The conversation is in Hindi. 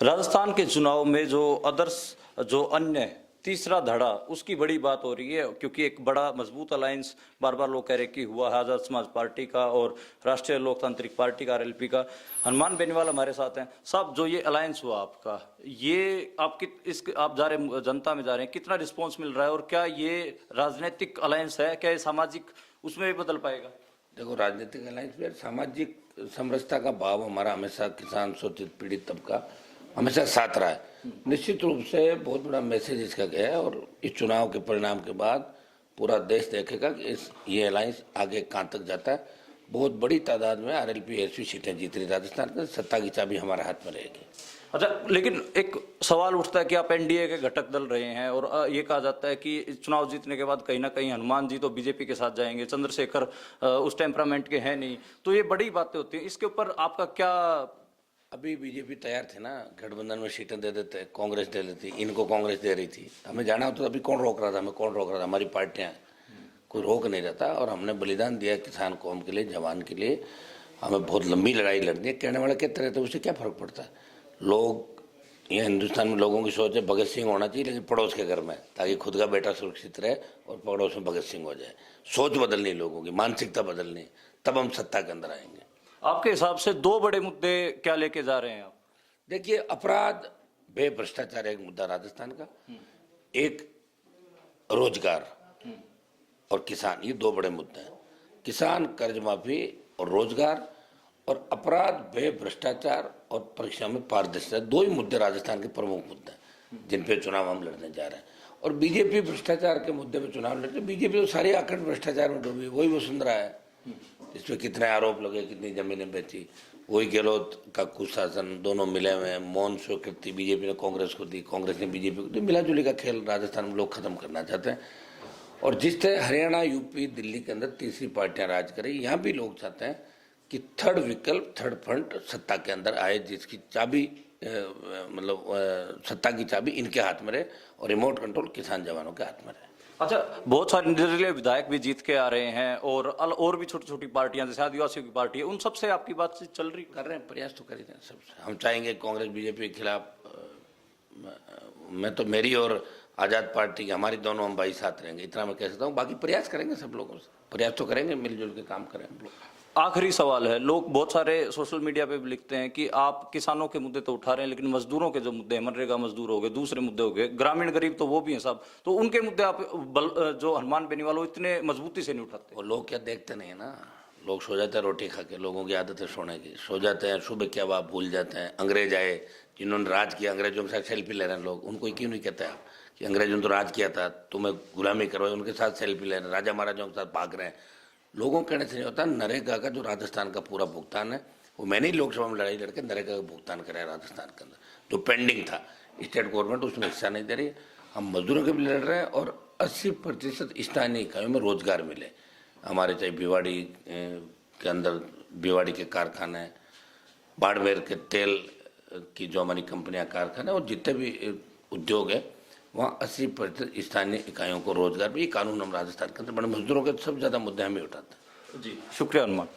राजस्थान के चुनाव में जो अन्य तीसरा धड़ा उसकी बड़ी बात हो रही है, क्योंकि एक बड़ा मजबूत अलायंस बार बार लोग कह रहे कि हुआ है आजाद समाज पार्टी का और राष्ट्रीय लोकतांत्रिक पार्टी का आरएलपी का। हनुमान बेनीवाल हमारे साथ हैं साहब। जो ये अलायंस हुआ आपका, ये आप जा रहे जनता में जा रहे हैं, कितना रिस्पॉन्स मिल रहा है और क्या ये राजनीतिक अलायंस है, क्या ये सामाजिक उसमें भी बदल पाएगा? देखो, राजनीतिक अलायंस में सामाजिक समरसता का भाव हमारा हमेशा किसान शोषित पीड़ित तबका हमेशा साथ रहा है। निश्चित रूप से बहुत बड़ा मैसेज इसका गया है और इस चुनाव के परिणाम के बाद पूरा देश देखेगा कि ये अलायंस आगे कहाँ तक जाता है। बहुत बड़ी तादाद में आरएलपी ऐसी सीटें जीत रही राजस्थान के, सत्ता की चाबी हमारे हाथ में रहेगी। अच्छा, लेकिन एक सवाल उठता है कि आप एनडीए के घटक दल रहे हैं और ये कहा जाता है कि चुनाव जीतने के बाद कहीं ना कहीं हनुमान जी तो बीजेपी के साथ जाएंगे, चंद्रशेखर उस टेम्परामेंट के हैं नहीं, तो ये बड़ी बातें होती हैं। इसके ऊपर आपका क्या? अभी बीजेपी तैयार थे ना, गठबंधन में सीटें दे देते, कांग्रेस दे देती, इनको कांग्रेस दे रही थी, हमें जाना होता तो अभी कौन रोक रहा था? हमें कौन रोक रहा था? हमारी पार्टियां, कोई रोक नहीं रहता। और हमने बलिदान दिया किसान कौम के लिए, जवान के लिए। हमें बहुत लंबी लड़ाई लड़नी है। कहने वाले कहते रहते, उससे क्या फर्क पड़ता है? लोग यहाँ हिंदुस्तान में लोगों की सोच है भगत सिंह होना चाहिए लेकिन पड़ोस के घर में, ताकि खुद का बेटा सुरक्षित रहे और पड़ोस में भगत सिंह हो जाए। सोच बदलनी, लोगों की मानसिकता बदलनी, तब हम सत्ता के अंदर आएंगे। आपके हिसाब से दो बड़े मुद्दे क्या लेके जा रहे हैं आप? देखिए, अपराध बे भ्रष्टाचार एक मुद्दा राजस्थान का, एक रोजगार और किसान, ये दो बड़े मुद्दे हैं। किसान कर्ज माफी और रोजगार और अपराध बे भ्रष्टाचार और परीक्षा में पारदर्शिता, दो ही मुद्दे राजस्थान के प्रमुख मुद्दे हैं जिन पे चुनाव हम लड़ने जा रहे हैं। और बीजेपी भ्रष्टाचार के मुद्दे पे चुनाव लड़ते, बीजेपी तो सारी आखिर भ्रष्टाचार में डूबी, वही वसुंधरा है। इसमें कितने आरोप लगे, कितनी जमीनें बेची, वही गहलोत का कुशासन, दोनों मिले हुए हैं। मौन स्वीकृति बीजेपी ने कांग्रेस को दी, कांग्रेस ने बीजेपी को दी। मिलाजुली का खेल राजस्थान में लोग खत्म करना चाहते हैं। और जिस तरह हरियाणा, यूपी, दिल्ली के अंदर तीसरी पार्टियां राज करें, यहाँ भी लोग चाहते हैं कि थर्ड विकल्प, थर्ड फ्रंट सत्ता के अंदर आए, जिसकी चाबी सत्ता की चाबी इनके हाथ में रहे और रिमोट कंट्रोल किसान जवानों के हाथ में रहे। अच्छा, बहुत सारे निर्दलीय विधायक भी जीत के आ रहे हैं और भी छोटी छोटी पार्टियां जैसे आदिवासियों की पार्टी है, उन सबसे आपकी बातचीत चल रही? कर रहे हैं, प्रयास तो कर रहे हैं सबसे। हम चाहेंगे कांग्रेस बीजेपी के खिलाफ, मैं तो मेरी और आज़ाद पार्टी की, हमारी दोनों हम भाई साथ रहेंगे, इतना मैं कह सकता हूँ। बाकी प्रयास करेंगे, सब लोगों से प्रयास तो करेंगे, मिलजुल के काम करें हम लोग। आखिरी सवाल है, लोग बहुत सारे सोशल मीडिया पे भी लिखते हैं कि आप किसानों के मुद्दे तो उठा रहे हैं लेकिन मजदूरों के जो मुद्दे हैं, मनरेगा मजदूर हो गए, दूसरे मुद्दे हो गए, ग्रामीण गरीब तो वो भी हैं साहब, तो उनके मुद्दे आप जो हनुमान बेनीवाल वो इतने मजबूती से नहीं उठाते? वो लोग क्या देखते नहीं है ना, लोग सो जाते हैं रोटी खा के, लोगों की आदत है सोने की, सो जाते हैं, सुबह क्या आप भूल जाते हैं। अंग्रेज आए, जिन्होंने राज किया, अंग्रेजों के साथ सेल्फी ले रहे हैं लोग, उनको क्यों नहीं कहते आप कि अंग्रेजों ने तो राज किया था, तुम्हें गुलामी करवाई, उनके साथ सेल्फी ले रहे हैं, राजा महाराजाओं के साथ भाग रहे हैं। लोगों कहने से नहीं होता। नरेगा का जो राजस्थान का पूरा भुगतान है, वो मैंने ही लोकसभा में लड़ाई लड़के नरेगा का भुगतान कराया राजस्थान के अंदर, जो पेंडिंग था। स्टेट गवर्नमेंट उसमें हिस्सा नहीं दे रही। हम मजदूरों के भी लड़ रहे हैं और 80% स्थानीय इकाइयों में रोजगार मिले हमारे, चाहे भिवाड़ी के अंदर भिवाड़ी के कारखाने, बाड़मेर के तेल की जो हमारी कंपनियां, कारखाने और जितने भी उद्योग है, वहाँ 80% स्थानीय इकाइयों को रोजगार भी। कानून हम राजस्थान के अंदर बड़े मजदूरों के सब ज्यादा मुद्दे हमें उठाते हैं। जी, शुक्रिया हनुमान।